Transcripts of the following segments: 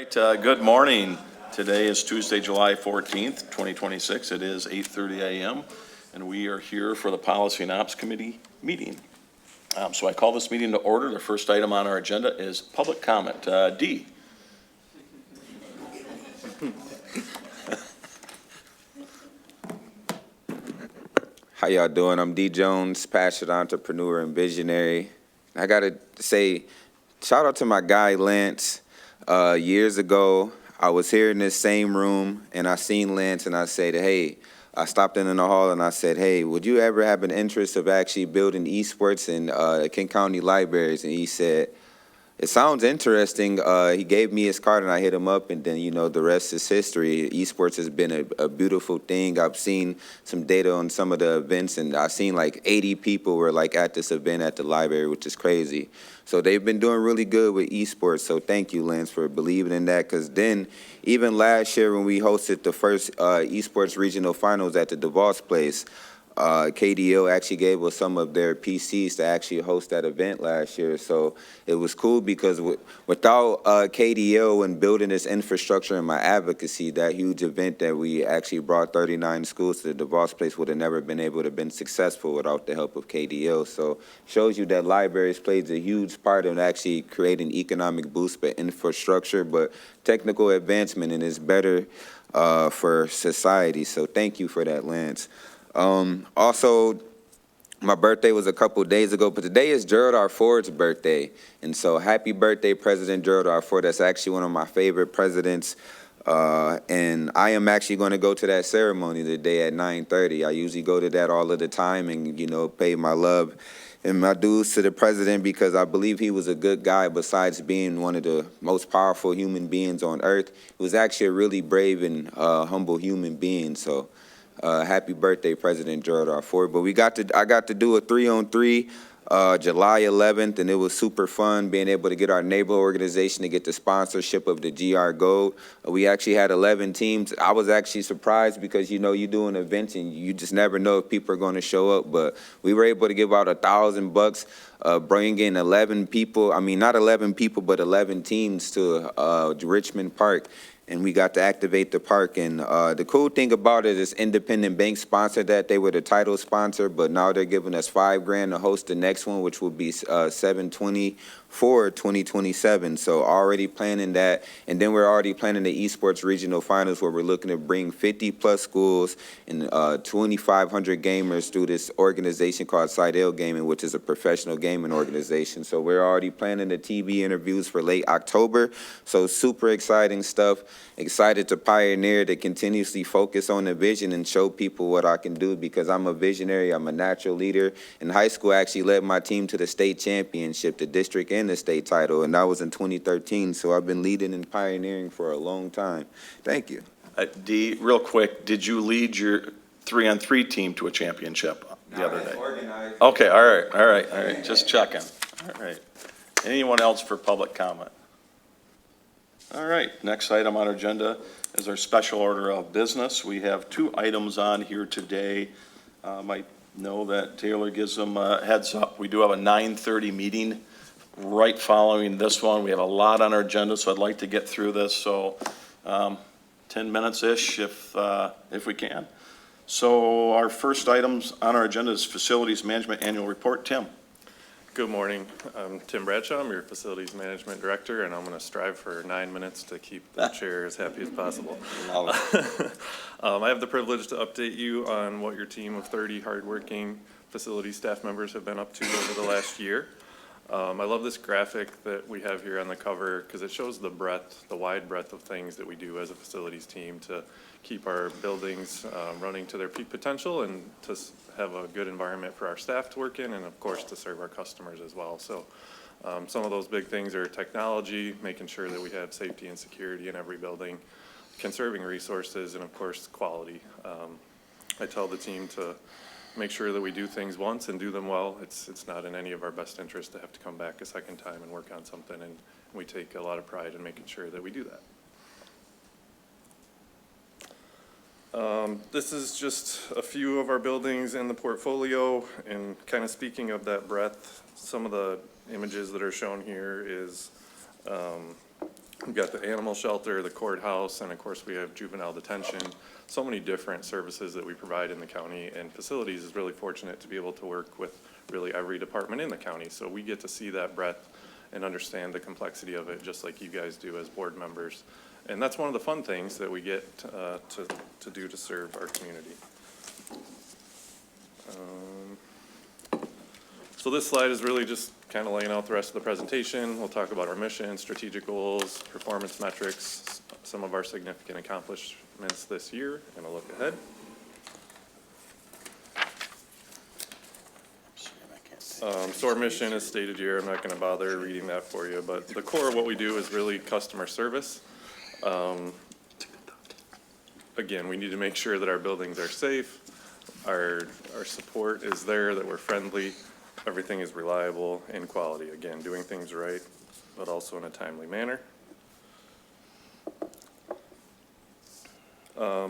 right, good morning. Today is Tuesday, July 14th, 2026. It is 8:30 a.m. and we are here for the Policy and Ops Committee meeting. So I call this meeting to order. The first item on our agenda is public comment. D. How y'all doing? I'm D. Jones, passionate entrepreneur and visionary. I gotta say, shout out to my guy Lance. Years ago, I was here in this same room and I seen Lance and I said, hey, I stopped in the hall and I said, hey, would you ever have an interest of actually building esports in King County Libraries? And he said, it sounds interesting. He gave me his card and I hit him up, and then, the rest is history. Esports has been a beautiful thing. I've seen some data on some of the events, and I've seen like 80 people were like at this event at the library, which is crazy. So they've been doing really good with esports. So thank you, Lance, for believing in that. Because then, even last year when we hosted the first esports regional finals at the DeVos Place, KDO actually gave us some of their PCs to actually host that event last year. So it was cool because without KDO and building this infrastructure and my advocacy, that huge event that we actually brought 39 schools to the DeVos Place would have never been able to have been successful without the help of KDO. So shows you that libraries plays a huge part in actually creating economic boost for infrastructure, but technical advancement, and it's better for society. So thank you for that, Lance. Also, my birthday was a couple days ago, but today is Gerald R. Ford's birthday. And so happy birthday, President Gerald R. Ford. That's actually one of my favorite presidents. And I am actually going to go to that ceremony today at 9:30. I usually go to that all of the time and, pay my love and my dues to the president because I believe he was a good guy. Besides being one of the most powerful human beings on earth, he was actually a really brave and humble human being. So happy birthday, President Gerald R. Ford. But I got to do a 3-on-3 July 11th, and it was super fun being able to get our neighbor organization to get the sponsorship of the GR Gold. We actually had 11 teams. I was actually surprised because, you do an event and you just never know if people are going to show up. But we were able to give out $1,000, bring in 11 people. I mean, not 11 people, but 11 teams to Richmond Park. And we got to activate the park. And the cool thing about it is Independent Bank sponsored that. They were the title sponsor, but now they're giving us $5,000 to host the next one, which will be 7/20 for 2027. So already planning that. And then we're already planning the esports regional finals where we're looking to bring 50 plus schools and 2,500 gamers through this organization called Sidale Gaming, which is a professional gaming organization. So we're already planning the TV interviews for late October. So super exciting stuff. Excited to pioneer, to continuously focus on the vision and show people what I can do because I'm a visionary, I'm a natural leader. In high school, I actually led my team to the state championship, the district and the state title, and that was in 2013. So I've been leading and pioneering for a long time. Thank you. D, real quick, did you lead your 3-on-3 team to a championship the other day? Organized. Okay, all right, just checking. All right. Anyone else for public comment? All right, next item on our agenda is our special order of business. We have 2 items on here today. Might know that Taylor gives them a heads up. We do have a 9:30 meeting right following this one. We have a lot on our agenda, so I'd like to get through this. So 10 minutes-ish if we can. So our first items on our agenda is Facilities Management Annual Report. Tim. Good morning. I'm Tim Bradshaw. I'm your Facilities Management Director, and I'm going to strive for 9 minutes to keep the chair as happy as possible. I have the privilege to update you on what your team of 30 hardworking facility staff members have been up to over the last year. I love this graphic that we have here on the cover because it shows the wide breadth of things that we do as a facilities team to keep our buildings running to their peak potential and to have a good environment for our staff to work in and, of course, to serve our customers as well. So some of those big things are technology, making sure that we have safety and security in every building, conserving resources, and, of course, quality. I tell the team to make sure that we do things once and do them well. It's not in any of our best interest to have to come back a second time and work on something, and we take a lot of pride in making sure that we do that. This is just a few of our buildings in the portfolio, and kind of speaking of that breadth, some of the images that are shown here is We've got the animal shelter, the courthouse, and of course, we have juvenile detention. So many different services that we provide in the county, and facilities is really fortunate to be able to work with really every department in the county. So we get to see that breadth and understand the complexity of it, just like you guys do as board members. And that's one of the fun things that we get to do to serve our community. So this slide is really just kind of laying out the rest of the presentation. We'll talk about our mission, strategic goals, performance metrics, some of our significant accomplishments this year, and a look ahead. So our mission is stated here. I'm not going to bother reading that for you, but the core of what we do is really customer service. Again, we need to make sure that our buildings are safe, our support is there, that we're friendly, everything is reliable and quality. Again, doing things right, but also in a timely manner.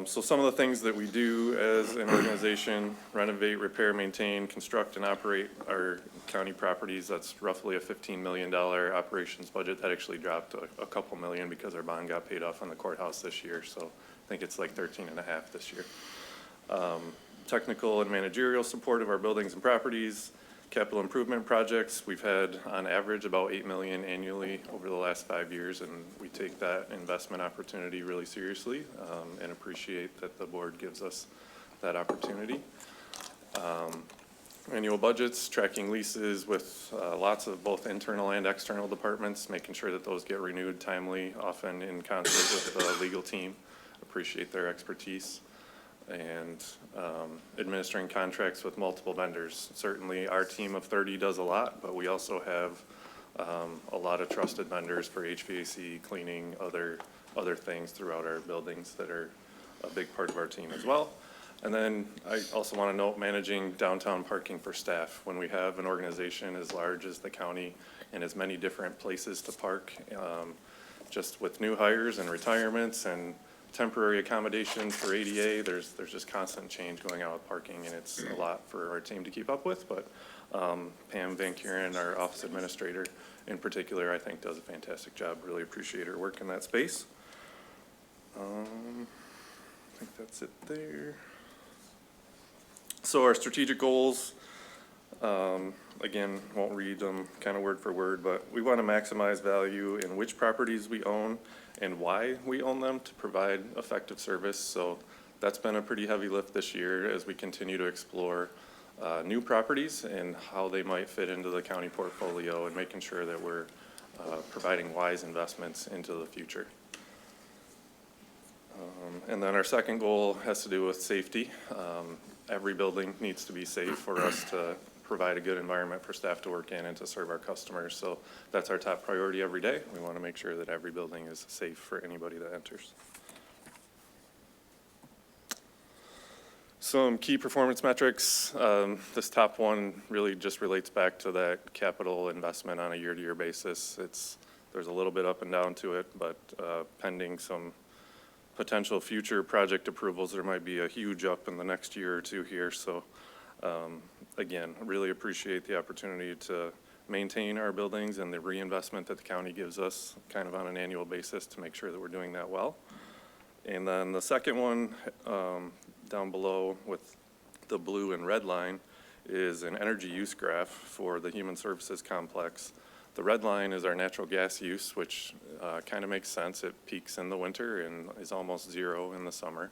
So some of the things that we do as an organization: renovate, repair, maintain, construct, and operate our county properties. That's roughly a $15 million operations budget. That actually dropped a couple million because our bond got paid off on the courthouse this year. So I think it's like 13.5 this year. Technical and managerial support of our buildings and properties. Capital improvement projects, we've had on average about 8 million annually over the last 5 years, and we take that investment opportunity really seriously and appreciate that the board gives us that opportunity. Annual budgets, tracking leases with lots of both internal and external departments, making sure that those get renewed timely, often in concert with the legal team. Appreciate their expertise. And administering contracts with multiple vendors. Certainly our team of 30 does a lot, but we also have a lot of trusted vendors for HVAC, cleaning, other things throughout our buildings that are a big part of our team as well. And then I also want to note managing downtown parking for staff. When we have an organization as large as the county and as many different places to park, just with new hires and retirements and temporary accommodations for ADA, there's just constant change going on with parking, and it's a lot for our team to keep up with. But Pam Van Kuren, our office administrator in particular, I think does a fantastic job. Really appreciate her work in that space. I think that's it there. So our strategic goals, again, won't read them kind of word for word, but we want to maximize value in which properties we own and why we own them to provide effective service. So that's been a pretty heavy lift this year as we continue to explore new properties and how they might fit into the county portfolio, and making sure that we're providing wise investments into the future. And then our second goal has to do with safety. Every building needs to be safe for us to provide a good environment for staff to work in and to serve our customers. So that's our top priority every day. We want to make sure that every building is safe for anybody that enters. Some key performance metrics. This top one really just relates back to that capital investment on a year-to-year basis. There's a little bit up and down to it, but pending some potential future project approvals, there might be a huge up in the next year or two here. So again, really appreciate the opportunity to maintain our buildings and the reinvestment that the county gives us kind of on an annual basis to make sure that we're doing that well. And then the second one down below with the blue and red line is an energy use graph for the human services complex. The red line is our natural gas use, which kind of makes sense. It peaks in the winter and is almost zero in the summer.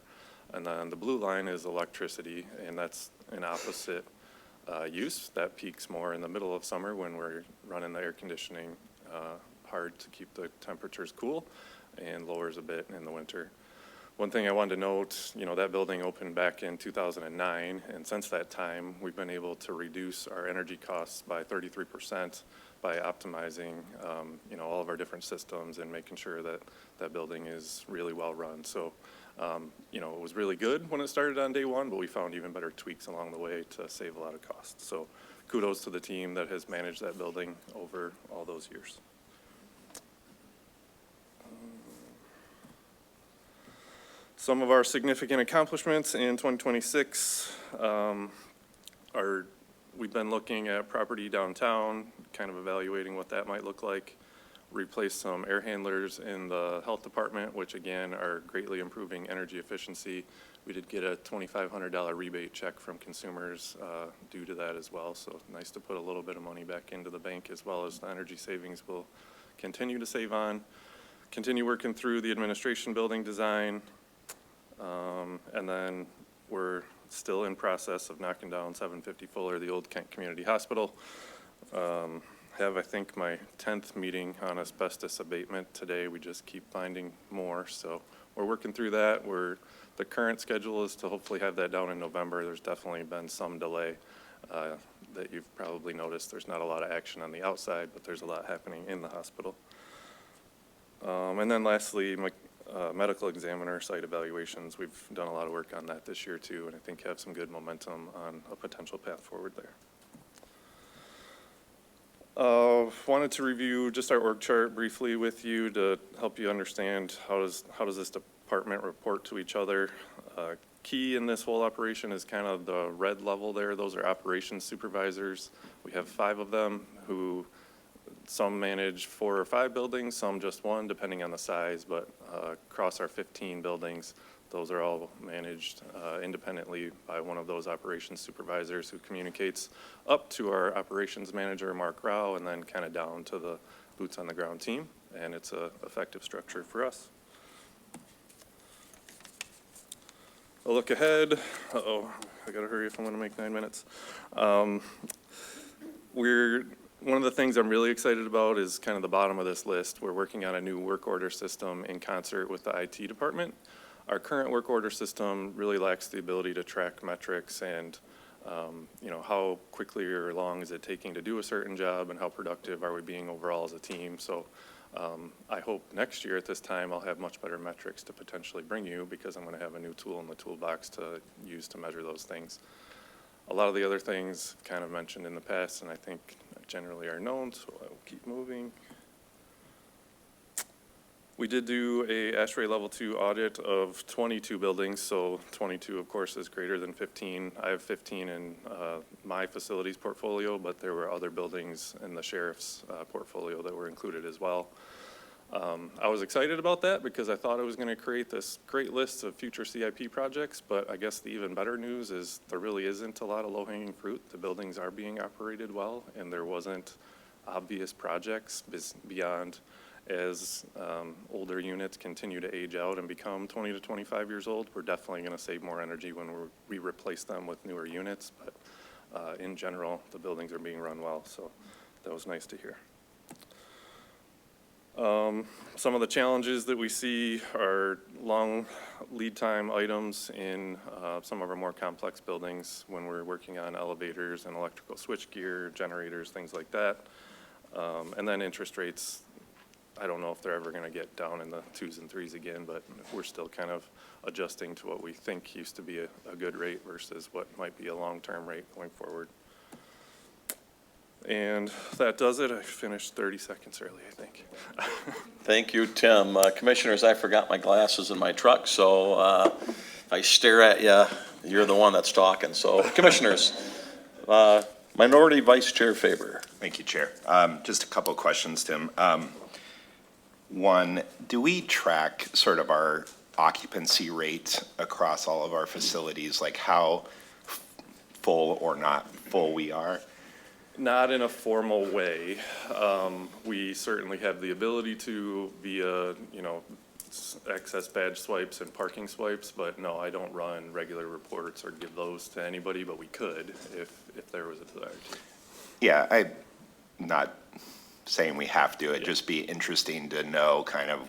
And then the blue line is electricity, and that's an opposite use. That peaks more in the middle of summer when we're running the air conditioning hard to keep the temperatures cool, and lowers a bit in the winter. One thing I wanted to note, that building opened back in 2009, and since that time, we've been able to reduce our energy costs by 33% by optimizing, all of our different systems and making sure that that building is really well run. So, it was really good when it started on day one, but we found even better tweaks along the way to save a lot of costs. So kudos to the team that has managed that building over all those years. Some of our significant accomplishments in 2026 we've been looking at property downtown, kind of evaluating what that might look like. replaced some air handlers in the health department, which again are greatly improving energy efficiency. We did get a $2,500 rebate check from consumers due to that as well. So nice to put a little bit of money back into the bank, as well as the energy savings we'll continue to save on. Continue working through the administration building design. And then we're still in process of knocking down 750 Fuller, the old Kent Community Hospital. Have, I think, my 10th meeting on asbestos abatement today. We just keep finding more, so we're working through that. The current schedule is to hopefully have that down in November. There's definitely been some delay that you've probably noticed. There's not a lot of action on the outside, but there's a lot happening in the hospital. And then lastly, medical examiner site evaluations. We've done a lot of work on that this year too, and I think have some good momentum on a potential path forward there. Wanted to review just our org chart briefly with you to help you understand how does this department report to each other. Key in this whole operation is kind of the red level there. Those are operations supervisors. We have 5 of them who some manage 4 or 5 buildings, some just 1, depending on the size, but across our 15 buildings, those are all managed independently by one of those operations supervisors who communicates up to our operations manager, Mark Rao, and then kind of down to the boots on the ground team. And it's an effective structure for us. A look ahead. Uh-oh, I gotta hurry if I'm gonna make 9 minutes. One of the things I'm really excited about is kind of the bottom of this list. We're working on a new work order system in concert with the IT department. Our current work order system really lacks the ability to track metrics and, how quickly or long is it taking to do a certain job, and how productive are we being overall as a team. So I hope next year at this time I'll have much better metrics to potentially bring you, because I'm going to have a new tool in the toolbox to use to measure those things. A lot of the other things kind of mentioned in the past, and I think generally are known, so I will keep moving. We did do a ASHRAE Level 2 audit of 22 buildings, so 22, of course, is greater than 15. I have 15 in my facilities portfolio, but there were other buildings in the sheriff's portfolio that were included as well. I was excited about that because I thought it was going to create this great list of future CIP projects, but I guess the even better news is there really isn't a lot of low-hanging fruit. The buildings are being operated well, and there wasn't obvious projects beyond as older units continue to age out and become 20 to 25 years old. We're definitely going to save more energy when we replace them with newer units, but in general, the buildings are being run well, so that was nice to hear. Some of the challenges that we see are long lead time items in some of our more complex buildings when we're working on elevators and electrical switchgear, generators, things like that. And then interest rates. I don't know if they're ever going to get down in the 2s and 3s again, but we're still kind of adjusting to what we think used to be a good rate versus what might be a long-term rate going forward. And that does it. I finished 30 seconds early, I think. Thank you, Tim. Commissioners, I forgot my glasses in my truck, so if I stare at you, you're the one that's talking. So, Commissioners, Minority Vice Chair Faber. Thank you, Chair. Just a couple of questions, Tim. One, do we track sort of our occupancy rate across all of our facilities, like how full or not full we are? Not in a formal way. We certainly have the ability to via, access badge swipes and parking swipes, but no, I don't run regular reports or give those to anybody, but we could if there was a desire to. Yeah, I'm not saying we have to. It'd just be interesting to know kind of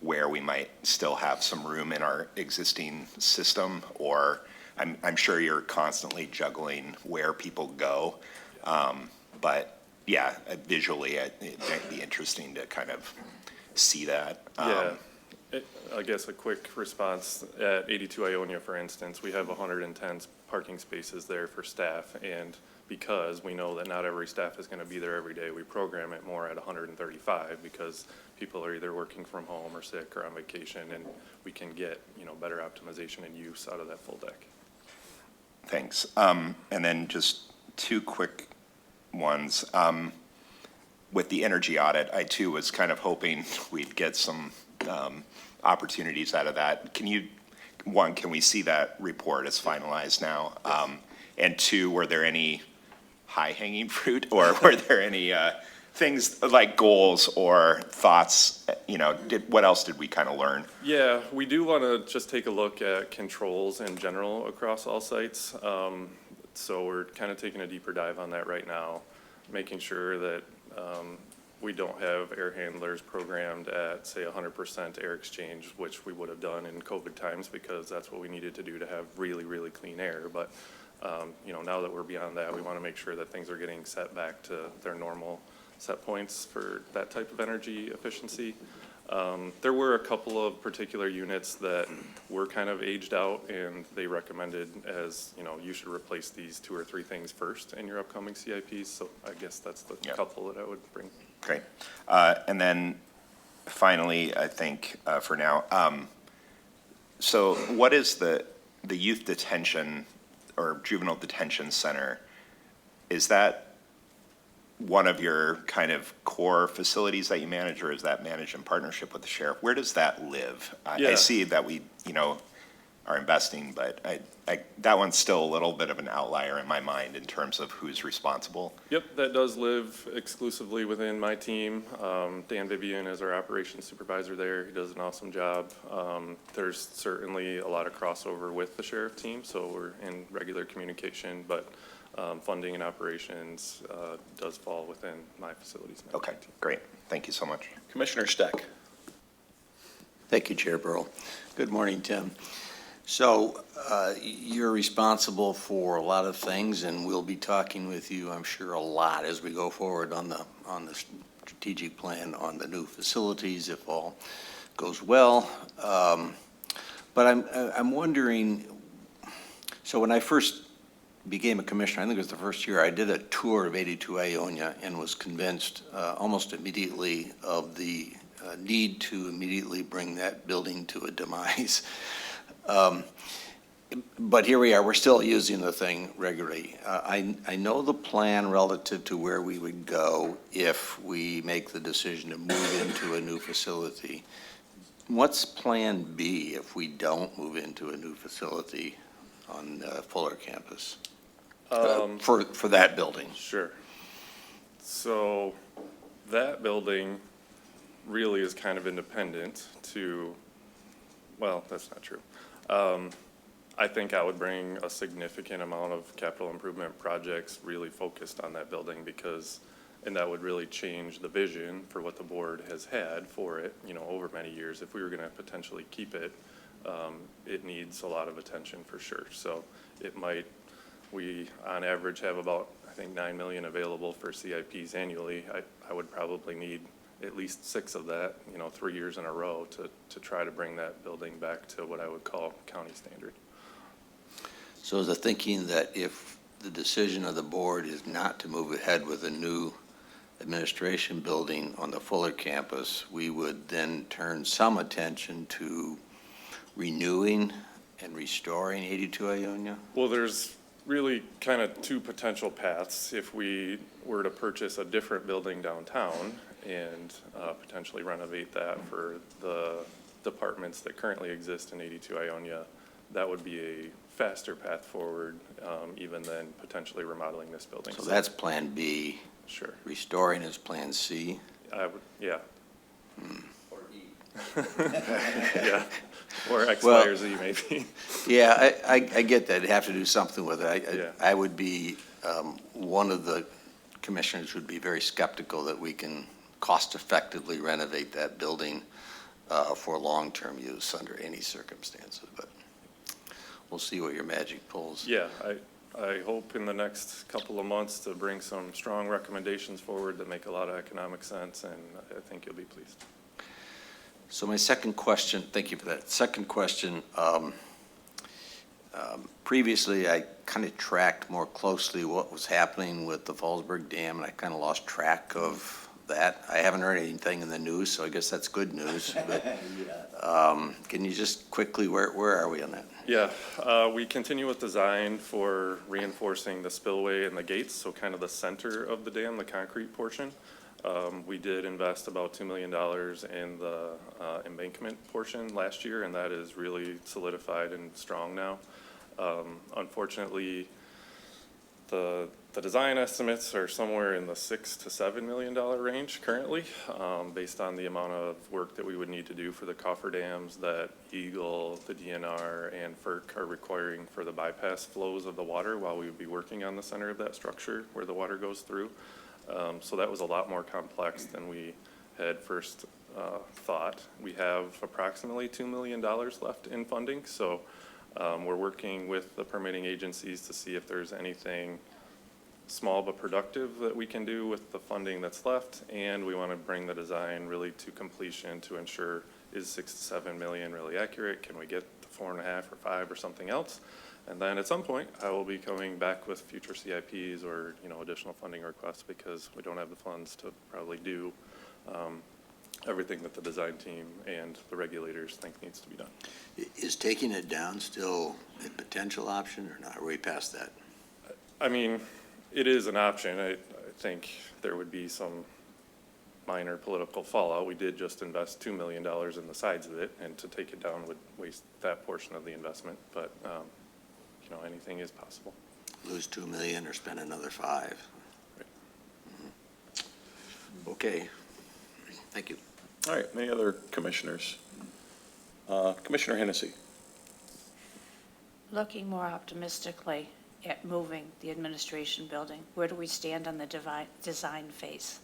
where we might still have some room in our existing system, or I'm sure you're constantly juggling where people go. But yeah, visually, it might be interesting to kind of see that. I guess a quick response, at 82 Ionia, for instance, we have 110 parking spaces there for staff, and because we know that not every staff is going to be there every day, we program it more at 135 because people are either working from home or sick or on vacation, and we can get, better optimization and use out of that full deck. Thanks. And then just 2 quick ones. with the energy audit, I too was kind of hoping we'd get some opportunities out of that. Can we see that report as finalized now? And two, were there any high-hanging fruit, or were there any things like goals or thoughts? What else did we kind of learn? Yeah, we do want to just take a look at controls in general across all sites. So we're kind of taking a deeper dive on that right now, making sure that we don't have air handlers programmed at, say, 100% air exchange, which we would have done in COVID times because that's what we needed to do to have really, really clean air. But, now that we're beyond that, we want to make sure that things are getting set back to their normal set points for that type of energy efficiency. There were a couple of particular units that were kind of aged out, and they recommended you should replace these 2 or 3 things first in your upcoming CIPs. So I guess that's the couple that I would bring. Great. And then finally, I think for now, so what is the youth detention or juvenile detention center? Is that one of your kind of core facilities that you manage, or is that managed in partnership with the sheriff? Where does that live? I Yeah. see that we, are investing, but that one's still a little bit of an outlier in my mind in terms of who's responsible. Yep, that does live exclusively within my team. Dan Vivian is our operations supervisor there. He does an awesome job. There's certainly a lot of crossover with the sheriff team, so we're in regular communication, but funding and operations does fall within my facilities management Okay, team. great. Thank you so much. Commissioner Steck. Thank you, Chair Burrow. Good morning, Tim. So you're responsible for a lot of things, and we'll be talking with you, I'm sure, a lot as we go forward on the strategic plan on the new facilities, if all goes well. But I'm wondering, so when I first became a commissioner, I think it was the first year, I did a tour of 82 Ionia and was convinced almost immediately of the need to immediately bring that building to a demise. But here we are, we're still using the thing regularly. I know the plan relative to where we would go if we make the decision to move into a new facility. What's plan B if we don't move into a new facility on Fuller campus? For that building? Sure. So that building really is kind of independent to, well, that's not true. I think I would bring a significant amount of capital improvement projects really focused on that building and that would really change the vision for what the board has had for it, over many years. If we were gonna potentially keep it, it needs a lot of attention for sure. So we on average have about, I think, 9 million available for CIPs annually. I would probably need at least 6 of that, 3 years in a row to try to bring that building back to what I would call county standard. So is the thinking that if the decision of the board is not to move ahead with a new administration building on the Fuller campus, we would then turn some attention to renewing and restoring 82 Ionia? Well, there's really kind of 2 potential paths. If we were to purchase a different building downtown and potentially renovate that for the departments that currently exist in 82 Ionia, that would be a faster path forward, even than potentially remodeling this building. So that's Plan B. Sure. Restoring is Plan C. I would, yeah. Or E. Yeah. Or X, Well, Y, or Z maybe. Yeah, I get that. You have to do something with it. Yeah. I would be, one of the commissioners would be very skeptical that we can cost-effectively renovate that building for long-term use under any circumstances, but we'll see what your magic pulls. Yeah, I hope in the next couple of months to bring some strong recommendations forward that make a lot of economic sense, and I think you'll be pleased. So my second question, thank you for that. Second question, previously I kind of tracked more closely what was happening with the Fallsburg Dam, and I kind of lost track of that. I haven't heard anything in the news, so I guess that's good news. But can you just quickly, where are we on that? Yeah, we continue with design for reinforcing the spillway and the gates, so kind of the center of the dam, the concrete portion. We did invest about $2 million in the embankment portion last year, and that is really solidified and strong now. Unfortunately, the design estimates are somewhere in the $6 to $7 million range currently, based on the amount of work that we would need to do for the cofferdams that Eagle, the DNR, and FERC are requiring for the bypass flows of the water while we would be working on the center of that structure where the water goes through. So that was a lot more complex than we had first thought. We have approximately $2 million left in funding, so we're working with the permitting agencies to see if there's anything small but productive that we can do with the funding that's left, and we want to bring the design really to completion to ensure, is 6 to 7 million really accurate? Can we get to 4.5 or 5 or something else? And then at some point, I will be coming back with future CIPs or, additional funding requests, because we don't have the funds to probably do everything that the design team and the regulators think needs to be done. Is taking it down still a potential option or not? Are we past that? I mean, it is an option. I think there would be some minor political fallout. We did just invest $2 million in the sides of it, and to take it down would waste that portion of the investment. But, anything is possible. Lose 2 million or spend another 5? Right. Okay, thank you. All right, any other commissioners? Commissioner Hennessy. Looking more optimistically at moving the administration building, where do we stand on the design phase?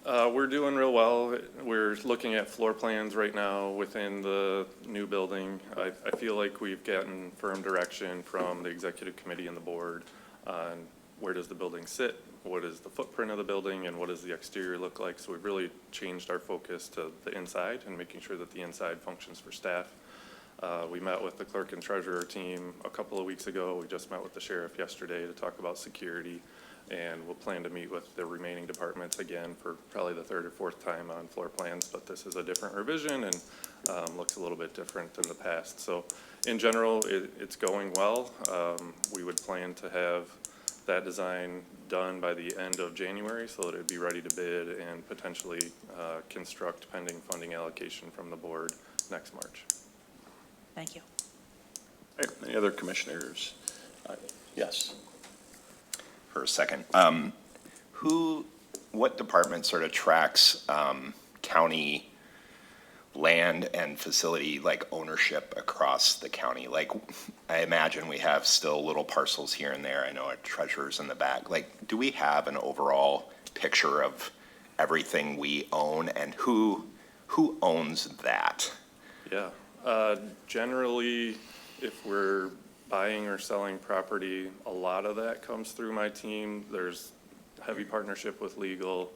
We're doing real well. We're looking at floor plans right now within the new building. I feel like we've gotten firm direction from the executive committee and the board on where does the building sit, what is the footprint of the building, and what does the exterior look like. So we've really changed our focus to the inside and making sure that the inside functions for staff. We met with the clerk and treasurer team a couple of weeks ago. We just met with the sheriff yesterday to talk about security, and we'll plan to meet with the remaining departments again for probably the 3rd or 4th time on floor plans, but this is a different revision and looks a little bit different than the past. So in general, it's going well. We would plan to have that design done by the end of January so that it'd be ready to bid and potentially construct pending funding allocation from the board next March. Thank you. All right, any other commissioners? Yes. For a second. What department sort of tracks county land and facility ownership across the county? I imagine we have still little parcels here and there. I know our treasurer's in the back. Do we have an overall picture of everything we own, and who owns that? Yeah. Generally, if we're buying or selling property, a lot of that comes through my team. There's heavy partnership with legal.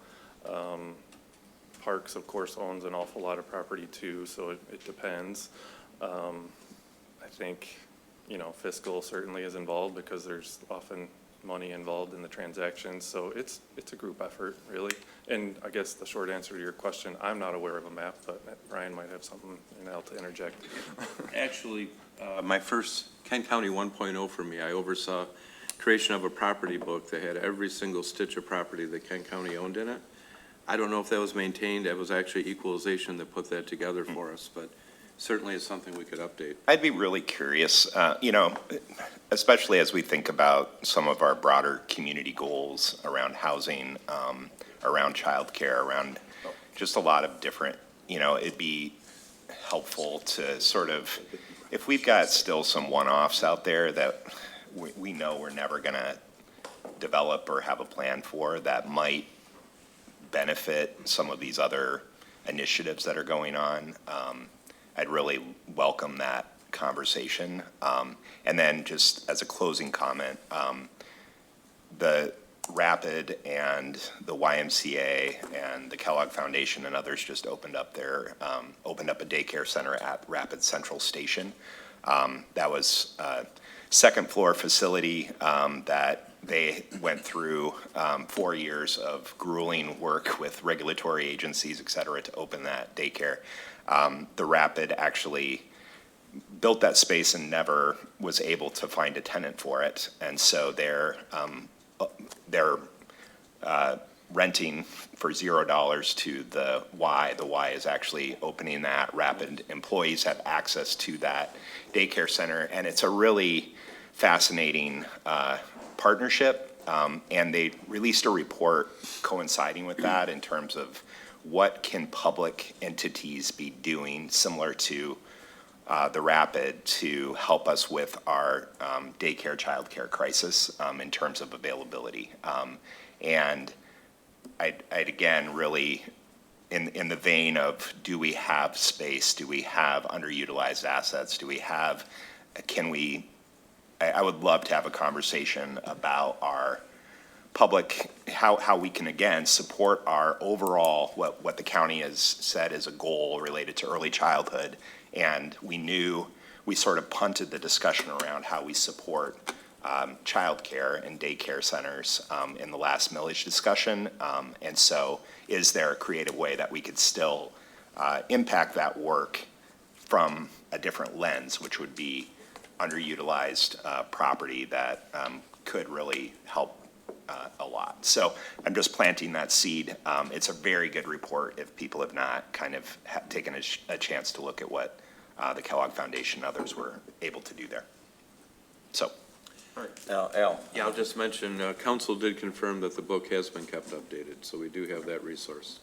Parks, of course, owns an awful lot of property too, so it depends. I think, fiscal certainly is involved because there's often money involved in the transactions. So it's a group effort, really. And I guess the short answer to your question, I'm not aware of a map, but Ryan might have something to interject. Actually, my first Kent County 1.0 for me, I oversaw creation of a property book that had every single stitch of property that Kent County owned in it. I don't know if that was maintained. That was actually equalization that put that together for us, but certainly it's something we could update. I'd be really curious, especially as we think about some of our broader community goals around housing, around childcare, around just a lot of different, it'd be helpful to sort of, if we've got still some one-offs out there that we know we're never going to develop or have a plan for, that might benefit some of these other initiatives that are going on, I'd really welcome that conversation. And then just as a closing comment, the Rapid and the YMCA and the Kellogg Foundation and others just opened up a daycare center at Rapid Central Station. That was a second floor facility that they went through 4 years of grueling work with regulatory agencies, et cetera, to open that daycare. The Rapid actually built that space and never was able to find a tenant for it. And so they're renting for $0 to the Y. The Y is actually opening that. Rapid employees have access to that daycare center, and it's a really fascinating partnership. And they released a report coinciding with that in terms of what can public entities be doing similar to the Rapid to help us with our daycare, childcare crisis in terms of availability. And I'd again really, in the vein of, do we have space? Do we have underutilized assets? Do we have, I would love to have a conversation about our public, how we can again support our overall, what the county has said is a goal related to early childhood. And we sort of punted the discussion around how we support childcare and daycare centers in the last millage discussion. And so is there a creative way that we could still impact that work from a different lens, which would be underutilized property that could really help a lot. So I'm just planting that seed. It's a very good report if people have not kind of taken a chance to look at what the Kellogg Foundation and others were able to do there. So. Al? Yeah, I'll just mention, council did confirm that the book has been kept updated, so we do have that resource.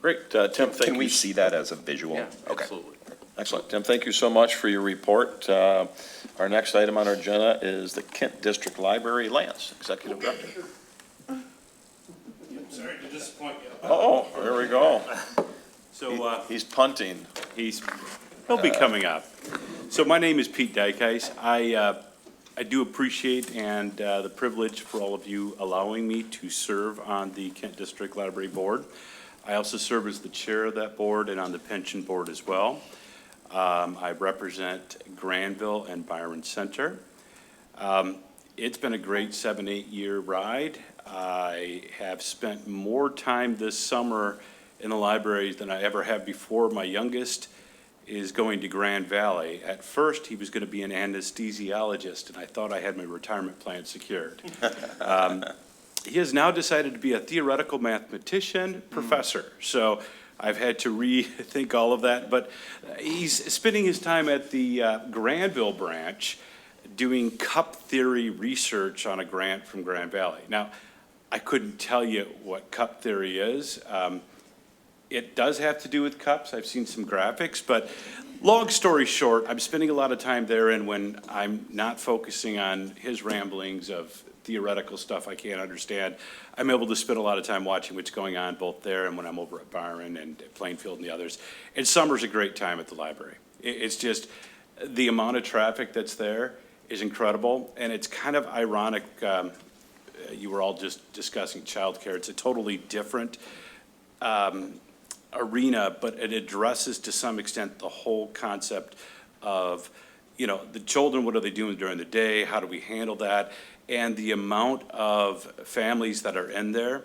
Great. Tim, thank you. Can we see that as a visual? Yeah, Okay. absolutely. Excellent. Tim, thank you so much for your report. Our next item on our agenda is the Kent District Library. Lance, Executive Director. Sorry to disappoint you. Oh, there we go. So He's punting. he'll be coming up. So my name is Pete Dykhuis. I do appreciate and the privilege for all of you allowing me to serve on the Kent District Library Board. I also serve as the chair of that board and on the pension board as well. I represent Granville and Byron Center. It's been a great 7-8 year ride. I have spent more time this summer in the libraries than I ever have before. My youngest is going to Grand Valley. At first, he was going to be an anesthesiologist, and I thought I had my retirement plan secured. He has now decided to be a theoretical mathematician professor. So I've had to rethink all of that, but he's spending his time at the Granville branch doing cup theory research on a grant from Grand Valley. Now, I couldn't tell you what cup theory is. It does have to do with cups. I've seen some graphics, but long story short, I'm spending a lot of time there, and when I'm not focusing on his ramblings of theoretical stuff I can't understand, I'm able to spend a lot of time watching what's going on both there and when I'm over at Byron and at Plainfield and the others. And summer's a great time at the library. It's just the amount of traffic that's there is incredible, and it's kind of ironic. You were all just discussing childcare. It's a totally different arena, but it addresses to some extent the whole concept of, the children, what are they doing during the day? How do we handle that? And the amount of families that are in there,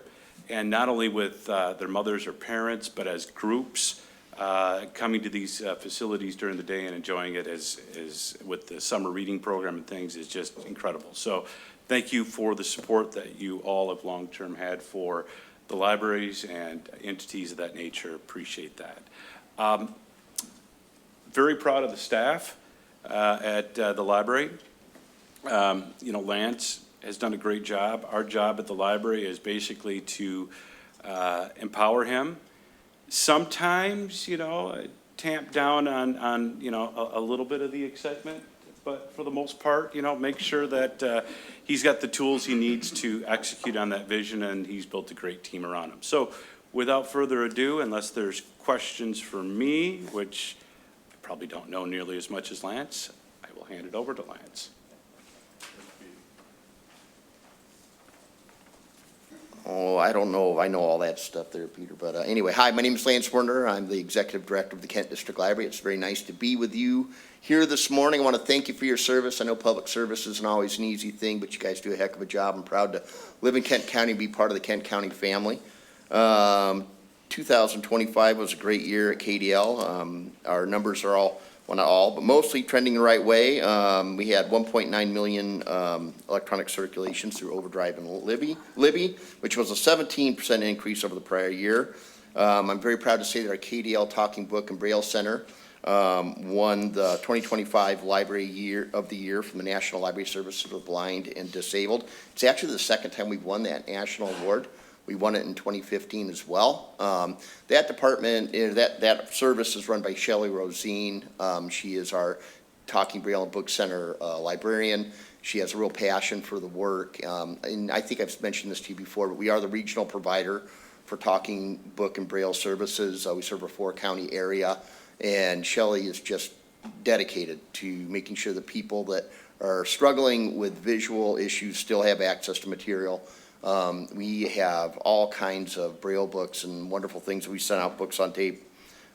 and not only with their mothers or parents, but as groups coming to these facilities during the day and enjoying it as with the summer reading program and things is just incredible. So thank you for the support that you all have long-term had for the libraries and entities of that nature. Appreciate that. Very proud of the staff at the library. Lance has done a great job. Our job at the library is basically to empower him. Sometimes, tamp down on a little bit of the excitement, but for the most part, make sure that he's got the tools he needs to execute on that vision, and he's built a great team around him. So without further ado, unless there's questions for me, which I probably don't know nearly as much as Lance, I will hand it over to Lance. Oh, I don't know if I know all that stuff there, Peter, but anyway, hi, my name is Lance Werner. I'm the Executive Director of the Kent District Library. It's very nice to be with you here this morning. I want to thank you for your service. I know public service isn't always an easy thing, but you guys do a heck of a job. I'm proud to live in Kent County and be part of the Kent County family. 2025 was a great year at KDL. Our numbers are all well, not all, but mostly trending the right way. We had 1.9 million electronic circulations through Overdrive and Libby, which was a 17% increase over the prior year. I'm very proud to say that our KDL Talking Book and Braille Center won the 2025 Library Year of the Year from the National Library Service for the Blind and Disabled. It's actually the second time we've won that national award. We won it in 2015 as well. That department, that service is run by Shelley Rosine. She is our Talking Braille and Book Center librarian. She has a real passion for the work. And I think I've mentioned this to you before, but we are the regional provider for Talking Book and Braille services. We serve a 4-county area, and Shelley is just dedicated to making sure that people that are struggling with visual issues still have access to material. We have all kinds of Braille books and wonderful things. We send out books on tape,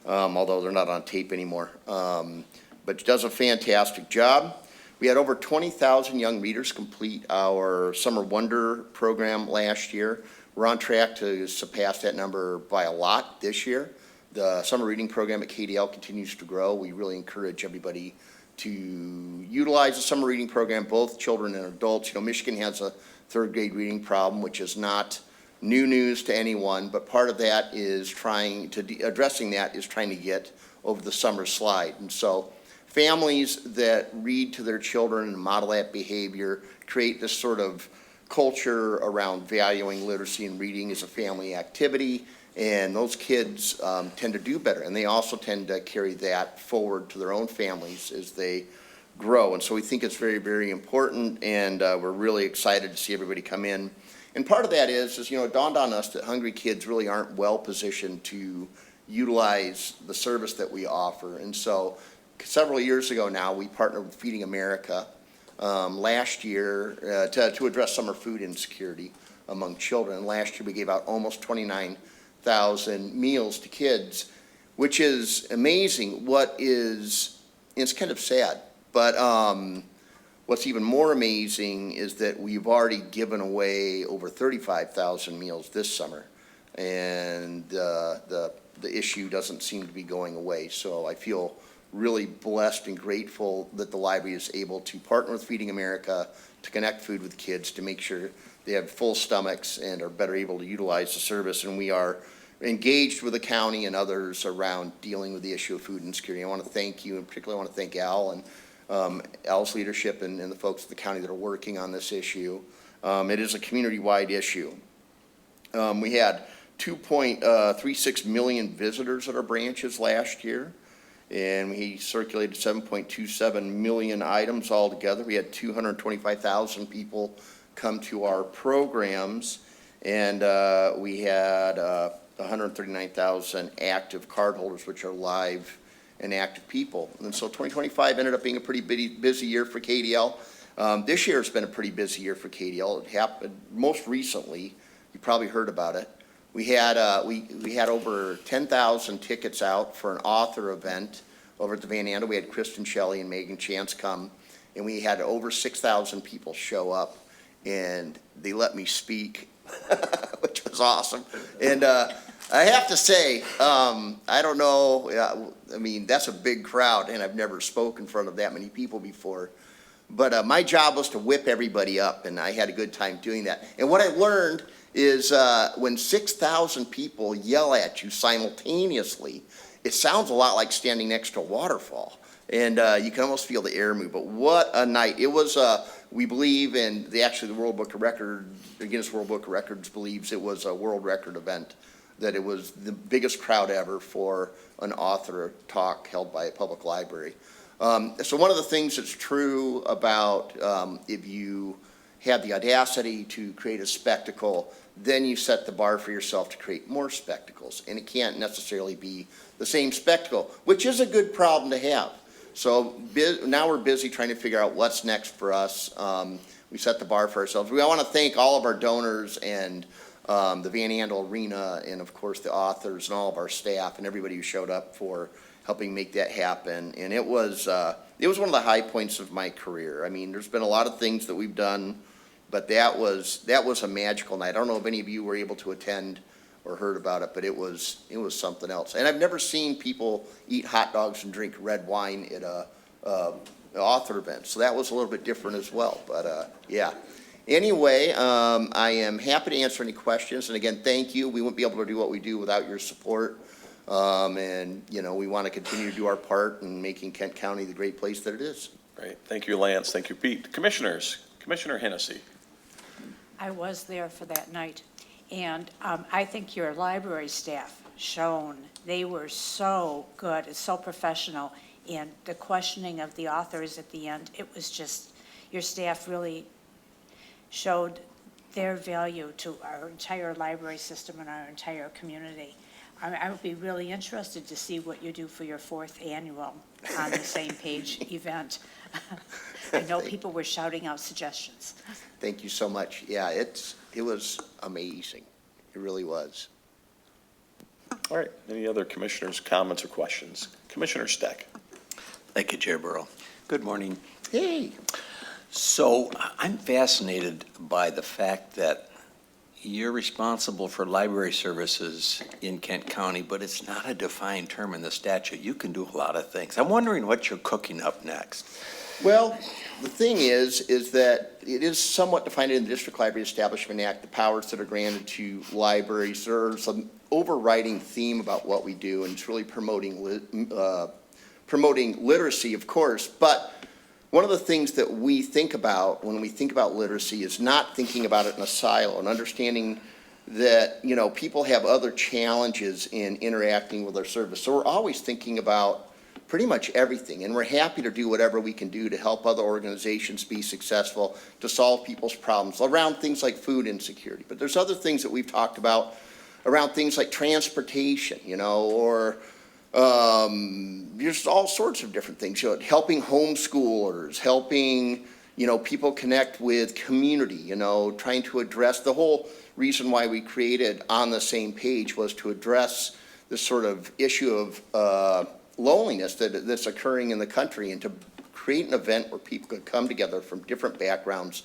although they're not on tape anymore. But she does a fantastic job. We had over 20,000 young readers complete our Summer Wonder program last year. We're on track to surpass that number by a lot this year. The summer reading program at KDL continues to grow. We really encourage everybody to utilize the summer reading program, both children and adults. You know, Michigan has a 3rd grade reading problem, which is not new news to anyone, but part of that is addressing that is trying to get over the summer slide. And so families that read to their children and model that behavior create this sort of culture around valuing literacy and reading as a family activity, and those kids tend to do better, and they also tend to carry that forward to their own families as they grow. And so we think it's very, very important, and we're really excited to see everybody come in. And part of that is, you know, it dawned on us that hungry kids really aren't well positioned to utilize the service that we offer. And so several years ago now, we partnered with Feeding America last year to address summer food insecurity among children. Last year, we gave out almost 29,000 meals to kids, which is amazing. It's kind of sad, but what's even more amazing is that we've already given away over 35,000 meals this summer, and the issue doesn't seem to be going away. So I feel really blessed and grateful that the library is able to partner with Feeding America to connect food with kids, to make sure they have full stomachs and are better able to utilize the service. And we are engaged with the county and others around dealing with the issue of food insecurity. I want to thank you, and particularly I want to thank Al and Al's leadership and the folks at the county that are working on this issue. It is a community-wide issue. We had 2.36 million visitors at our branches last year, and we circulated 7.27 million items altogether. We had 225,000 people come to our programs, and we had 139,000 active cardholders, which are live and active people. And so 2025 ended up being a pretty busy year for KDL. This year has been a pretty busy year for KDL. It happened most recently, you probably heard about it. We had over 10,000 tickets out for an author event over at the Van Andel. We had Kristen Shelley and Megan Chance come, and we had over 6,000 people show up, and they let me speak, which was awesome. And I have to say, I don't know, I mean, that's a big crowd, and I've never spoken in front of that many people before. But my job was to whip everybody up, and I had a good time doing that. And what I learned is when 6,000 people yell at you simultaneously, it sounds a lot like standing next to a waterfall. And you can almost feel the air move. But what a night. It was, we believe, and the World Book of Records, the Guinness World Book of Records believes it was a world record event, that it was the biggest crowd ever for an author talk held by a public library. So one of the things that's true about if you have the audacity to create a spectacle, then you set the bar for yourself to create more spectacles. And it can't necessarily be the same spectacle, which is a good problem to have. So now we're busy trying to figure out what's next for us. We set the bar for ourselves. We want to thank all of our donors and the Van Andel Arena, and of course the authors and all of our staff and everybody who showed up for helping make that happen. And it was one of the high points of my career. I mean, there's been a lot of things that we've done, but that was a magical night. I don't know if any of you were able to attend or heard about it, but it was something else. And I've never seen people eat hot dogs and drink red wine at a author event, so that was a little bit different as well, but, yeah. Anyway, I am happy to answer any questions, and again, thank you. We wouldn't be able to do what we do without your support. And, you know, we want to continue to do our part in making Kent County the great place that it is. Great. Thank you, Lance. Thank you, Pete. Commissioners, Commissioner Hennessy. I was there for that night, and I think your library staff they were so good, it's so professional, and the questioning of the authors at the end, it was just, your staff really showed their value to our entire library system and our entire community. I would be really interested to see what you do for your 4th annual On the Same Page event. I know people were shouting out suggestions. Thank you so much. Yeah, it was amazing. It really was. All right. Any other commissioners' comments or questions? Commissioner Steck. Thank you, Chair Burrow. Good morning. Hey. So I'm fascinated by the fact that you're responsible for library services in Kent County, but it's not a defined term in the statute. You can do a lot of things. I'm wondering what you're cooking up next. Well, the thing is that it is somewhat defined in the District Library Establishment Act, the powers that are granted to libraries. There's some overriding theme about what we do, and it's really promoting literacy, of course. But one of the things that we think about when we think about literacy is not thinking about it in a silo and understanding that, you know, people have other challenges in interacting with our service. So we're always thinking about pretty much everything, and we're happy to do whatever we can do to help other organizations be successful, to solve people's problems around things like food insecurity. But there's other things that we've talked about around things like transportation, you know, or there's all sorts of different things, you know, helping homeschoolers, helping, you know, people connect with community, you know, trying to address the whole reason why we created On the Same Page was to address this sort of issue of loneliness that's occurring in the country, and to create an event where people could come together from different backgrounds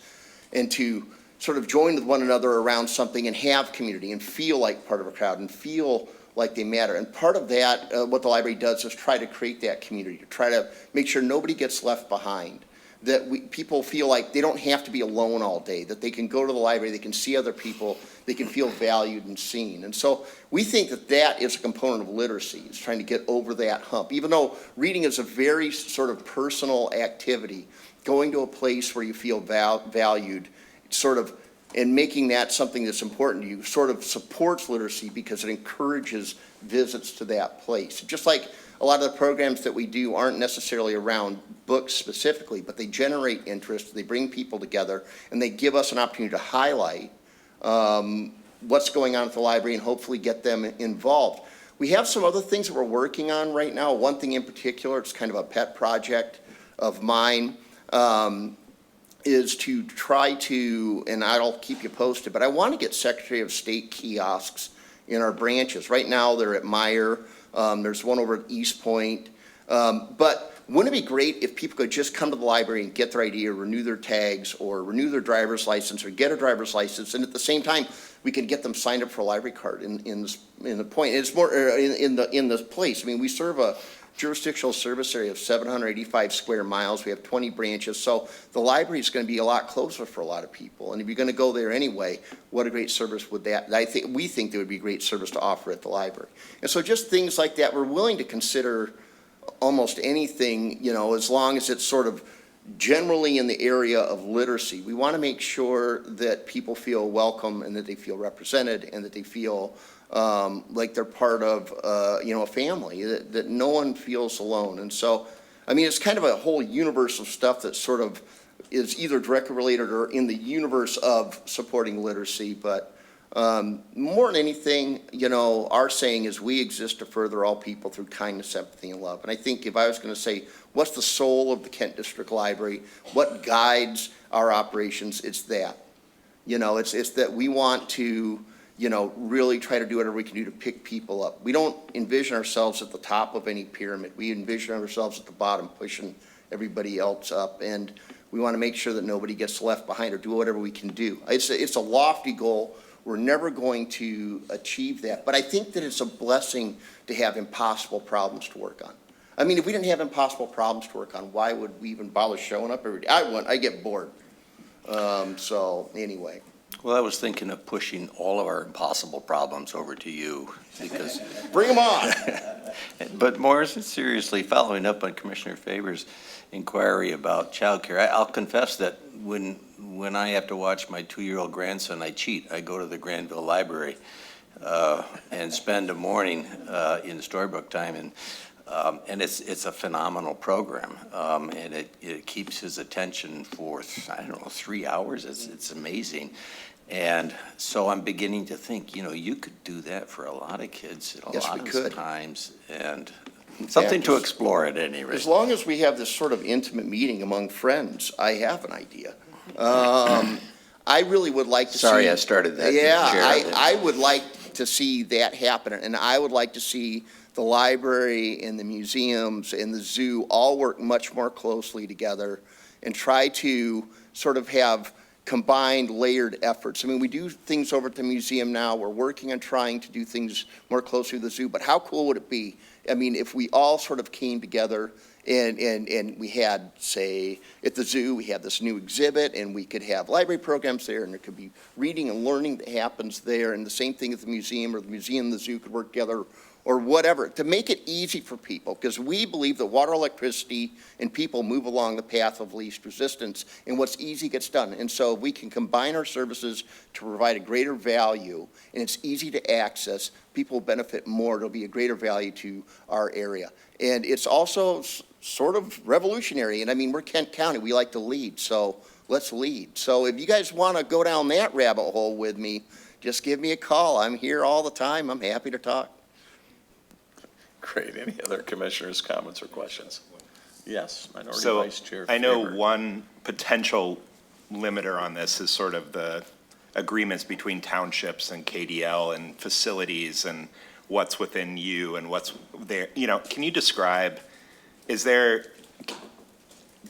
and to sort of join with one another around something and have community and feel like part of a crowd and feel like they matter. And part of that, what the library does is try to create that community, to try to make sure nobody gets left behind, that people feel like they don't have to be alone all day, that they can go to the library, they can see other people, they can feel valued and seen. And so we think that that is a component of literacy, is trying to get over that hump. Even though reading is a very sort of personal activity, going to a place where you feel valued, sort of, and making that something that's important to you sort of supports literacy because it encourages visits to that place. Just like a lot of the programs that we do aren't necessarily around books specifically, but they generate interest, they bring people together, and they give us an opportunity to highlight what's going on at the library and hopefully get them involved. We have some other things that we're working on right now. One thing in particular, it's kind of a pet project of mine, is to try to, and I'll keep you posted, but I want to get Secretary of State kiosks in our branches. Right now, they're at Meyer. There's one over at East Point. But wouldn't it be great if people could just come to the library and get their ID or renew their tags or renew their driver's license or get a driver's license, and at the same time, we can get them signed up for a library card in the point. It's more in the place. I mean, we serve a jurisdictional service area of 785 square miles. We have 20 branches, so the library is going to be a lot closer for a lot of people. And if you're going to go there anyway, what a great service would that? We think there would be great service to offer at the library. And so just things like that, we're willing to consider almost anything, you know, as long as it's sort of generally in the area of literacy. We want to make sure that people feel welcome and that they feel represented and that they feel like they're part of, you know, a family, that no one feels alone. And so, I mean, it's kind of a whole universe of stuff that sort of is either directly related or in the universe of supporting literacy. But more than anything, you know, our saying is we exist to further all people through kindness, empathy, and love. And I think if I was going to say, what's the soul of the Kent District Library, what guides our operations, it's that. You know, it's that we want to, you know, really try to do whatever we can do to pick people up. We don't envision ourselves at the top of any pyramid. We envision ourselves at the bottom, pushing everybody else up. And we want to make sure that nobody gets left behind or do whatever we can do. It's a lofty goal. we're never going to achieve that. But I think that it's a blessing to have impossible problems to work on. I mean, if we didn't have impossible problems to work on, why would we even bother showing up every day? I get bored. So anyway. Well, I was thinking of pushing all of our impossible problems over to you because, Bring them on. but more seriously, following up on Commissioner Faber's inquiry about childcare, I'll confess that when I have to watch my 2-year-old grandson, I cheat. I go to the Granville Library and spend a morning in storybook time, and it's a phenomenal program, and it keeps his attention for, I don't know, 3 hours. It's amazing. And so I'm beginning to think, you could do that for a lot of kids at a Yes, lot we of could. times, and something to explore at any rate. As long as we have this sort of intimate meeting among friends, I have an idea. I really would like to see. Sorry I started that. Yeah, Chair. I would like to see that happen, and I would like to see the library and the museums and the zoo all work much more closely together and try to sort of have combined, layered efforts. I mean, we do things over at the museum now. We're working on trying to do things more closely with the zoo, but how cool would it be? I mean, if we all sort of came together and we had, say, at the zoo, we had this new exhibit, and we could have library programs there, and there could be reading and learning that happens there, and the same thing at the museum, or the museum and the zoo could work together, or whatever, to make it easy for people, because we believe that water, electricity, and people move along the path of least resistance, and what's easy gets done. And so if we can combine our services to provide a greater value, and it's easy to access, people will benefit more. It'll be a greater value to our area. And it's also sort of revolutionary, and I mean, we're Kent County, we like to lead, so let's lead. So if you guys want to go down that rabbit hole with me, just give me a call. I'm here all the time. I'm happy to talk. Great. Any other commissioners' comments or questions? Yes, Minority So Vice Chair I know Faber. one potential limiter on this is sort of the agreements between townships and KDL and facilities and what's within you and what's there. Can you describe, can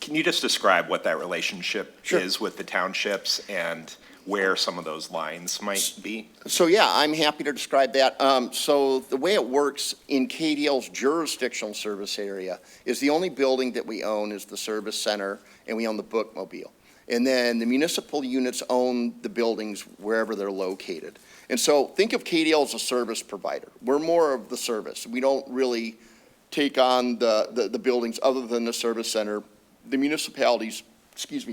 you just describe what that relationship Sure. is with the townships and where some of those lines might be? So, yeah, I'm happy to describe that. So the way it works in KDL's jurisdictional service area is the only building that we own is the service center, and we own the bookmobile. And then the municipal units own the buildings wherever they're located. And so think of KDL as a service provider. We're more of the service. We don't really take on the buildings other than the service center. The municipalities,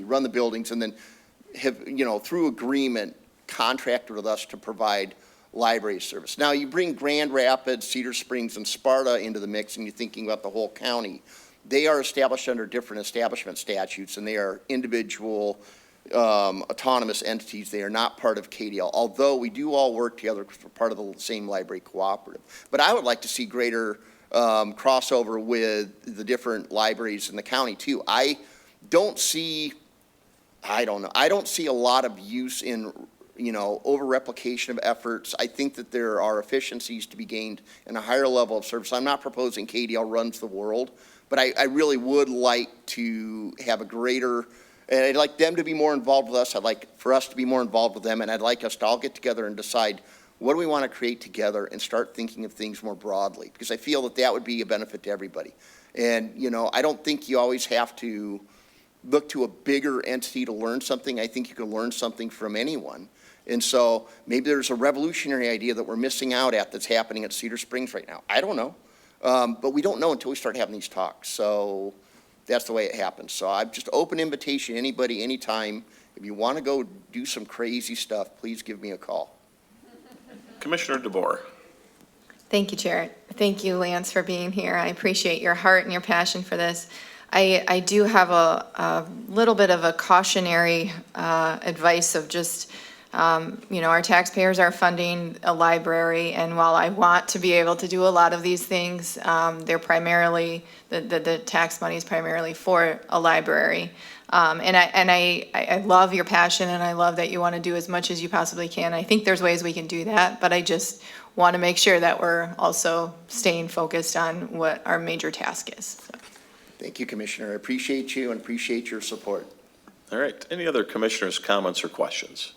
run the buildings and then have, through agreement, contracted with us to provide library service. Now, you bring Grand Rapids, Cedar Springs, and Sparta into the mix, and you're thinking about the whole county. They are established under different establishment statutes, and they are individual autonomous entities. They are not part of KDL, although we do all work together because we're part of the same library cooperative. But I would like to see greater crossover with the different libraries in the county, too. I don't see a lot of use in, over-replication of efforts. I think that there are efficiencies to be gained in a higher level of service. I'm not proposing KDL runs the world, but I really would like to have a greater, and I'd like them to be more involved with us. I'd like for us to be more involved with them, and I'd like us to all get together and decide what do we want to create together and start thinking of things more broadly, because I feel that that would be a benefit to everybody. And, I don't think you always have to look to a bigger entity to learn something. I think you can learn something from anyone. And so maybe there's a revolutionary idea that we're missing out at that's happening at Cedar Springs right now. I don't know. But we don't know until we start having these talks. So that's the way it happens. So I'm just open invitation, anybody, anytime. If you want to go do some crazy stuff, please give me a call. Commissioner DeBoer. Thank you, Chair. Thank you, Lance, for being here. I appreciate your heart and your passion for this. I do have a little bit of a cautionary advice of just, our taxpayers are funding a library, and while I want to be able to do a lot of these things, they're primarily, the tax money is primarily for a library. And I love your passion, and I love that you want to do as much as you possibly can. I think there's ways we can do that, but I just want to make sure that we're also staying focused on what our major task is. So. Thank you, Commissioner. I appreciate you and appreciate your support. All right. Any other commissioners' comments or questions?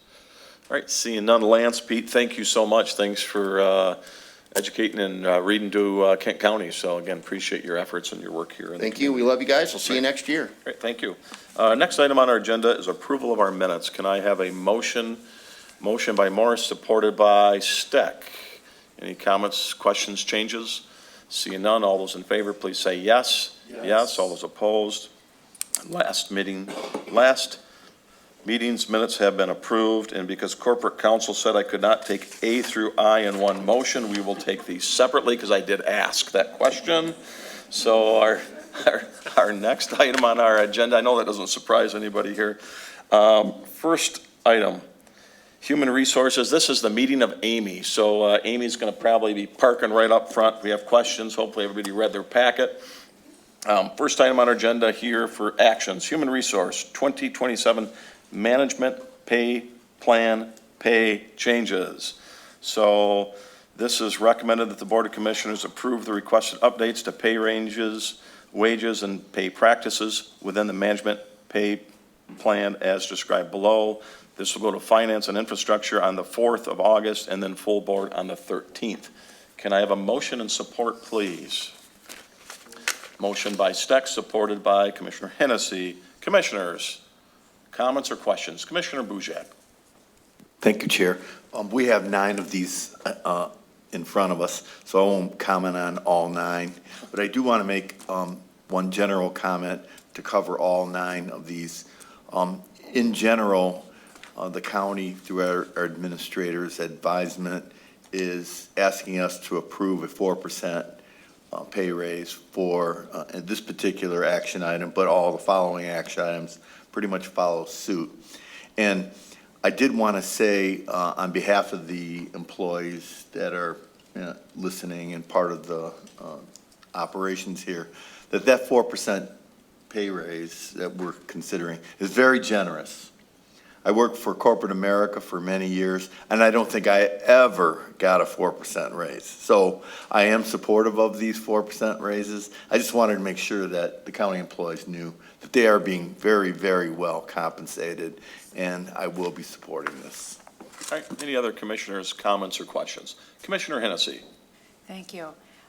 All right, seeing none. Lance, Pete, thank you so much. Thanks for educating and reading to Kent County. So again, appreciate your efforts and your work here. Thank you. We love you guys. We'll see you next year. Great, thank you. Next item on our agenda is approval of our minutes. Can I have a motion? Motion by Morris, supported by Steck. Any comments, questions, changes? Seeing none, all those in favor, please say yes. Yes. All those opposed? Last meeting's minutes have been approved, and because corporate counsel said I could not take A through I in one motion, we will take these separately, because I did ask that question. So our next item on our agenda, I know that doesn't surprise anybody here. First item, Human Resources. This is the meeting of Amy. So Amy's going to probably be parking right up front. We have questions. Hopefully everybody read their packet. First item on our agenda here for actions, Human Resource 2027 Management Pay Plan Pay Changes. So this is recommended that the Board of Commissioners approve the requested updates to pay ranges, wages, and pay practices within the management pay plan as described below. This will go to Finance and Infrastructure on the 4th of August and then full board on the 13th. Can I have a motion and support, please? Motion by Steck, supported by Commissioner Hennessy. Commissioners, comments or questions? Commissioner Boujak. Thank you, Chair. We have 9 of these in front of us, so I won't comment on all 9. But I do want to make one general comment to cover all 9 of these. In general, the county, through our administrator's advisement, is asking us to approve a 4% pay raise for this particular action item, but all the following action items pretty much follow suit. And I did want to say, on behalf of the employees that are listening and part of the operations here, that 4% pay raise that we're considering is very generous. I worked for corporate America for many years, and I don't think I ever got a 4% raise. So I am supportive of these 4% raises. I just wanted to make sure that the county employees knew that they are being very, very well compensated, and I will be supporting this. All right, any other commissioners' comments or questions? Commissioner Hennessy. Thank you.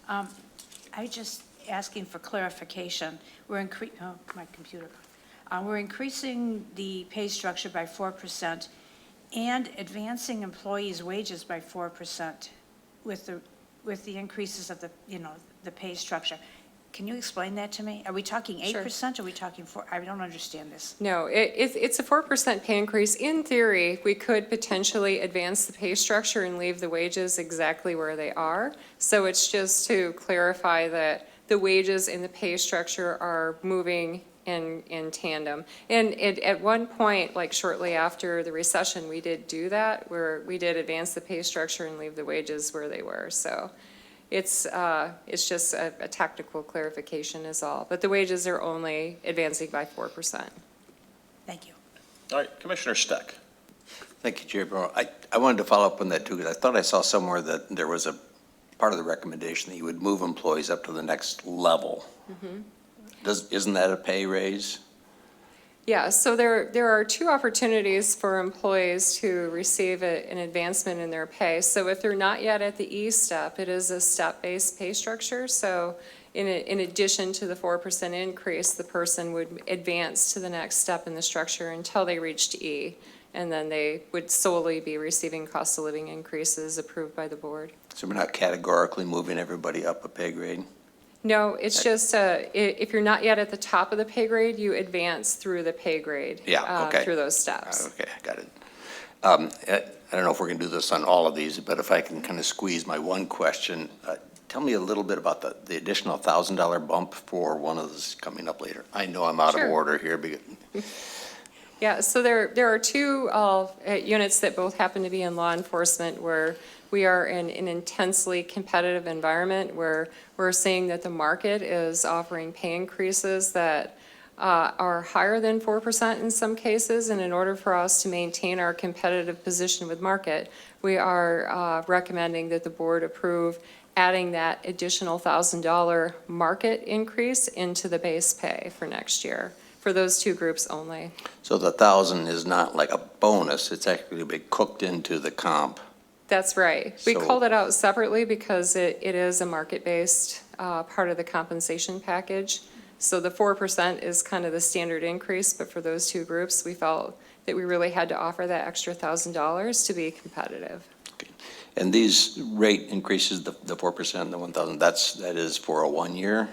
I just asking for clarification. We're increasing the pay structure by 4% and advancing employees' wages by 4% with the increases of the pay structure. Can you explain that to me? Are we talking 8%? Or are we talking 4%? I don't understand this. No, it's a 4% pay increase. In theory, we could potentially advance the pay structure and leave the wages exactly where they are. So it's just to clarify that the wages and the pay structure are moving in tandem. And at one point, like shortly after the recession, we did do that, where we did advance the pay structure and leave the wages where they were. So it's just a technical clarification is all. But the wages are only advancing by 4%. Thank you. All right, Commissioner Steck. Thank you, Chair Burrow. I wanted to follow up on that too, because I thought I saw somewhere that there was a part of the recommendation that you would move employees up to the next level. Mm-hmm. Isn't that a pay raise? Yeah, so there are 2 opportunities for employees to receive an advancement in their pay. So if they're not yet at the E step, it is a step-based pay structure. So in addition to the 4% increase, the person would advance to the next step in the structure until they reached E. And then they would solely be receiving cost of living increases approved by the board. So we're not categorically moving everybody up a pay grade? No, it's just, if you're not yet at the top of the pay grade, you advance through the pay grade. Yeah, okay. Through those steps. Okay, got it. I don't know if we're going to do this on all of these, but if I can kind of squeeze my one question, tell me a little bit about the additional $1,000 bump for one of those coming up later. I know I'm out of order here. Yeah, so there are 2 units that both happen to be in law enforcement where we are in an intensely competitive environment where we're seeing that the market is offering pay increases that are higher than 4% in some cases. And in order for us to maintain our competitive position with market, we are recommending that the board approve adding that additional $1,000 market increase into the base pay for next year for those two groups only. So the 1,000 is not like a bonus, it's actually be cooked into the comp. That's right. We So- called it out separately because it is a market-based part of the compensation package. So the 4% is kind of the standard increase, but for those two groups, we felt that we really had to offer that extra $1,000 to be competitive. And these rate increases, the 4%, the 1,000, that is for a 1 year?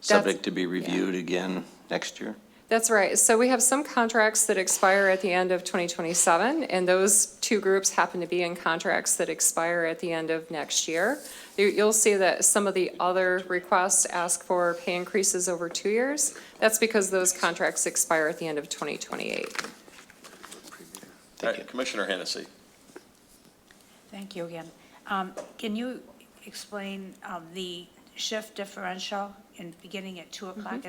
Subject to be reviewed again next year? That's right. So we have some contracts that expire at the end of 2027, and those two groups happen to be in contracts that expire at the end of next year. You'll see that some of the other requests ask for pay increases over 2 years. That's because those contracts expire at the end of 2028. All right, Commissioner Hennessy. Thank you again. Can you explain the shift differential in beginning at 2 o'clock?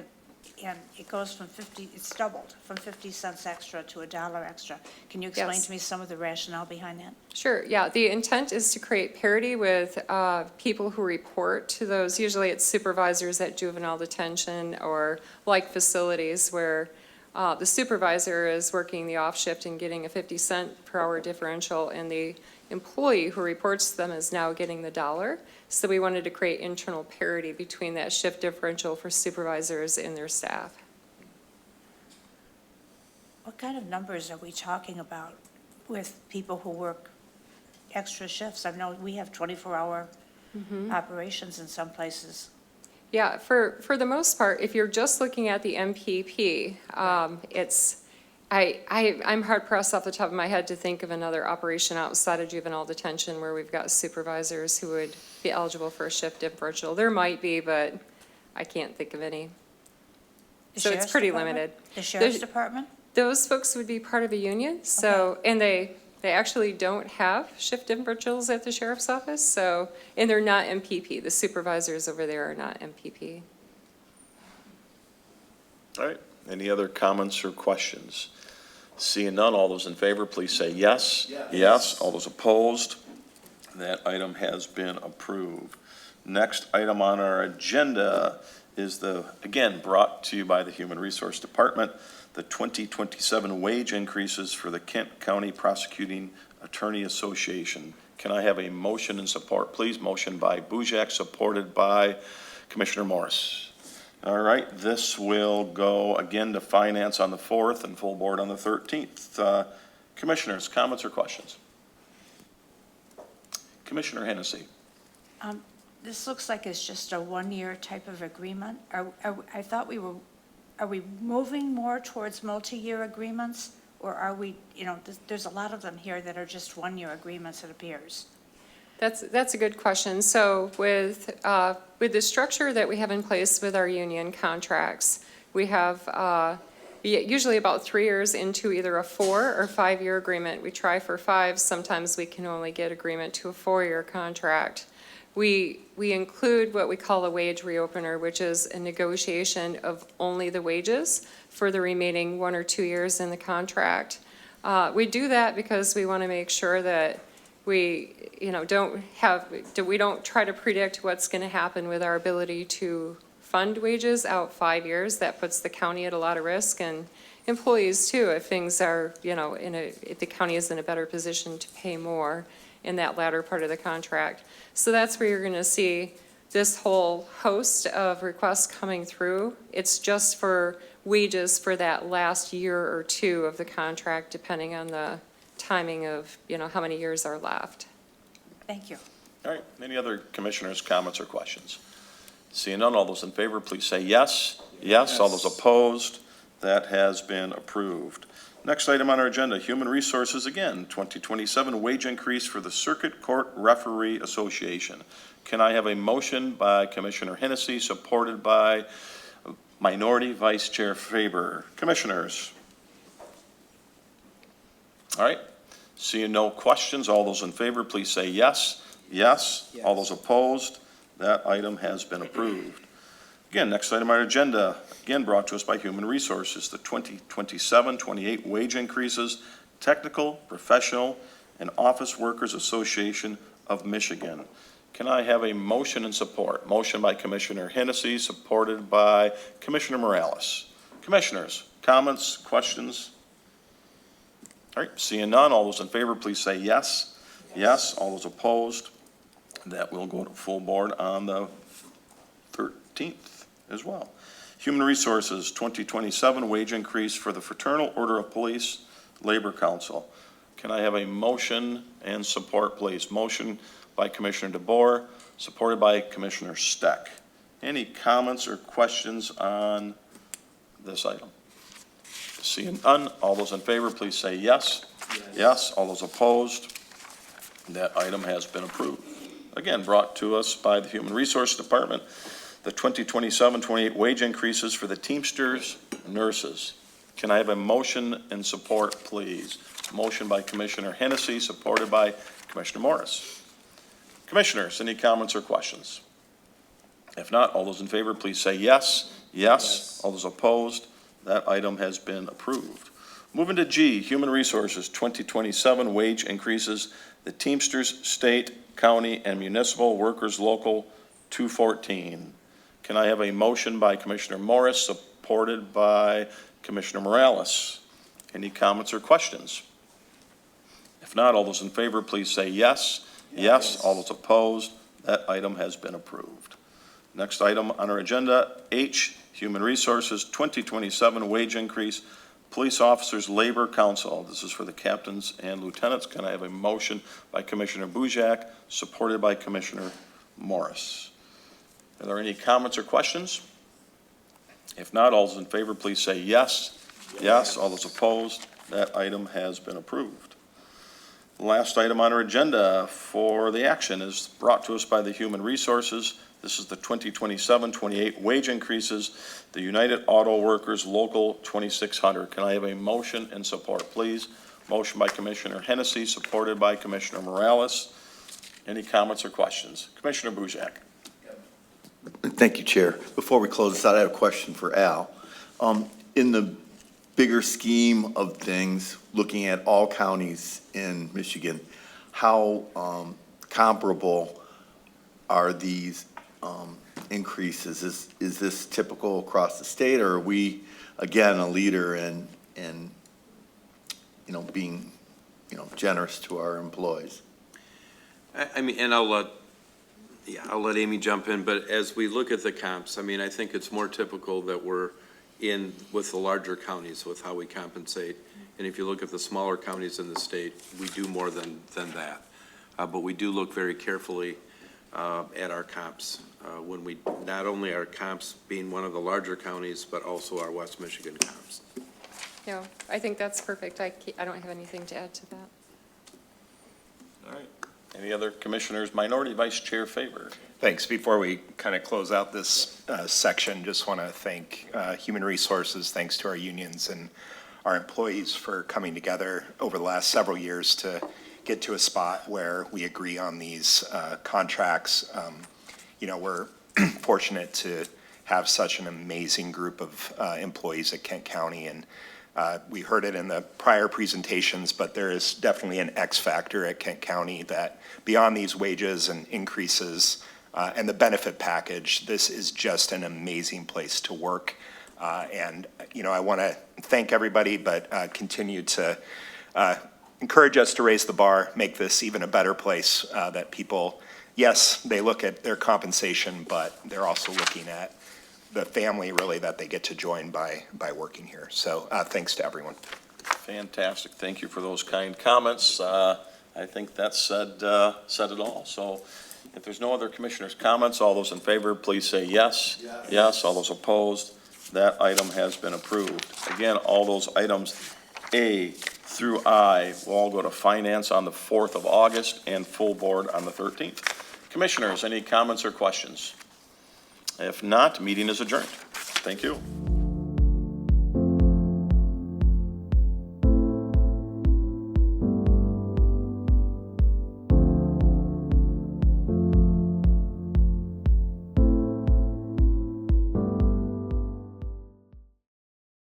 And it goes from 50, it's doubled, from 50 cents extra to $1 extra. Can you explain Yes. to me some of the rationale behind that? Sure, yeah. The intent is to create parity with people who report to those. Usually it's supervisors at juvenile detention or like facilities where the supervisor is working the off shift and getting a 50-cent per hour differential, and the employee who reports to them is now getting the $1. So we wanted to create internal parity between that shift differential for supervisors and their staff. What kind of numbers are we talking about with people who work extra shifts? I know we have 24-hour operations in some places. Yeah, for the most part, if you're just looking at the MPP, I'm hard pressed off the top of my head to think of another operation outside of juvenile detention where we've got supervisors who would be eligible for a shift differential. There might be, but I can't think of any. The So it's Sheriff's pretty Department? limited. The Sheriff's Department? Those folks would be part of a union, so, and they actually don't have shift differentials at the sheriff's office, so, and they're not MPP. The supervisors over there are not MPP. All right, any other comments or questions? Seeing none, all those in favor, please say yes. Yes. All those opposed, that item has been approved. Next item on our agenda is again, brought to you by the Human Resource Department, the 2027 wage increases for the Kent County Prosecuting Attorney Association. Can I have a motion and support, please? Motion by Bujak, supported by Commissioner Morris. All right, this will go again to Finance on the 4th and full board on the 13th. Commissioners, comments or questions? Commissioner Hennessy. This looks like it's just a one-year type of agreement. I thought are we moving more towards multi-year agreements? Or are we, there's a lot of them here that are just one-year agreements, it appears. That's a good question. So with the structure that we have in place with our union contracts, we have usually about 3 years into either a 4 or 5 year agreement. We try for 5. Sometimes we can only get agreement to a 4-year contract. We include what we call a wage reopener, which is a negotiation of only the wages for the remaining 1 or 2 years in the contract. We do that because we want to make sure that we, we don't try to predict what's going to happen with our ability to fund wages out 5 years. That puts the county at a lot of risk, and employees too, if things are, if the county is in a better position to pay more in that latter part of the contract. So that's where you're going to see this whole host of requests coming through. It's just for wages for that last year or 2 of the contract, depending on the timing of, how many years are left. Thank you. All right, any other commissioners, comments or questions? Seeing none, all those in favor, please say yes. Yes. All those opposed, that has been approved. Next item on our agenda, Human Resources again, 2027 wage increase for the Circuit Court Referee Association. Can I have a motion by Commissioner Hennessy, supported by Minority Vice Chair Faber? Commissioners? All right, seeing no questions, all those in favor, please say yes. Yes. All those opposed, that item has been approved. Again, next item on our agenda, again brought to us by Human Resources, the 2027-28 wage increases, Technical, Professional, and Office Workers Association of Michigan. Can I have a motion and support? Motion by Commissioner Hennessy, supported by Commissioner Morales. Commissioners, comments, questions? All right, seeing none, all those in favor, please say yes. Yes, all those opposed, that will go to full board on the 13th as well. Human Resources, 2027 wage increase for the Fraternal Order of Police Labor Council. Can I have a motion and support, please? Motion by Commissioner DeBoer, supported by Commissioner Steck. Any comments or questions on this item? Seeing none, all those in favor, please say yes. Yes, all those opposed, that item has been approved. Again, brought to us by the Human Resource Department, the 2027-28 wage increases for the Teamsters nurses. Can I have a motion and support, please? Motion by Commissioner Hennessy, supported by Commissioner Morris. Commissioners, any comments or questions? If not, all those in favor, please say yes. Yes. All those opposed, that item has been approved. Moving to G, Human Resources, 2027 wage increases, the Teamsters State, County, and Municipal Workers Local 214. Can I have a motion by Commissioner Morris, supported by Commissioner Morales? Any comments or questions? If not, all those in favor, please say yes. Yes. All those opposed, that item has been approved. Next item on our agenda, H, Human Resources, 2027 wage increase, Police Officers Labor Council. This is for the captains and lieutenants. Can I have a motion by Commissioner Bujak, supported by Commissioner Morris? Are there any comments or questions? If not, all those in favor, please say yes. Yes. All those opposed, that item has been approved. The last item on our agenda for the action is brought to us by the Human Resources. This is the 2027-28 wage increases, the United Auto Workers Local 2600. Can I have a motion and support, please? Motion by Commissioner Hennessy, supported by Commissioner Morales. Any comments or questions? Commissioner Bujak. Thank you, Chair. Before we close this out, I have a question for Al. In the bigger scheme of things, looking at all counties in Michigan, how comparable are these increases? Is this typical across the state, or are we, again, a leader in being, generous to our employees? I mean, and I'll let Amy jump in, but as we look at the comps, I mean, I think it's more typical that we're in with the larger counties with how we compensate. And if you look at the smaller counties in the state, we do more than that. But we do look very carefully at our comps when we, not only our comps being one of the larger counties, but also our West Michigan comps. No, I think that's perfect. I don't have anything to add to that. All right. Any other commissioners, minority vice chair favor? Thanks. Before we kind of close out this section, just want to thank Human Resources, thanks to our unions and our employees for coming together over the last several years to get to a spot where we agree on these contracts. We're fortunate to have such an amazing group of employees at Kent County, and we heard it in the prior presentations, but there is definitely an X factor at Kent County that beyond these wages and increases and the benefit package, this is just an amazing place to work. And I want to thank everybody, but continue to encourage us to raise the bar, make this even a better place that people, yes, they look at their compensation, but they're also looking at the family really that they get to join by working here. So thanks to everyone. Fantastic. Thank you for those kind comments. I think that said it all. So if there's no other commissioners' comments, all those in favor, please say yes. Yes. Yes. All those opposed, that item has been approved. Again, all those items A through I will all go to finance on the 4th of August and full board on the 13th. Commissioners, any comments or questions? If not, meeting is adjourned. Thank you.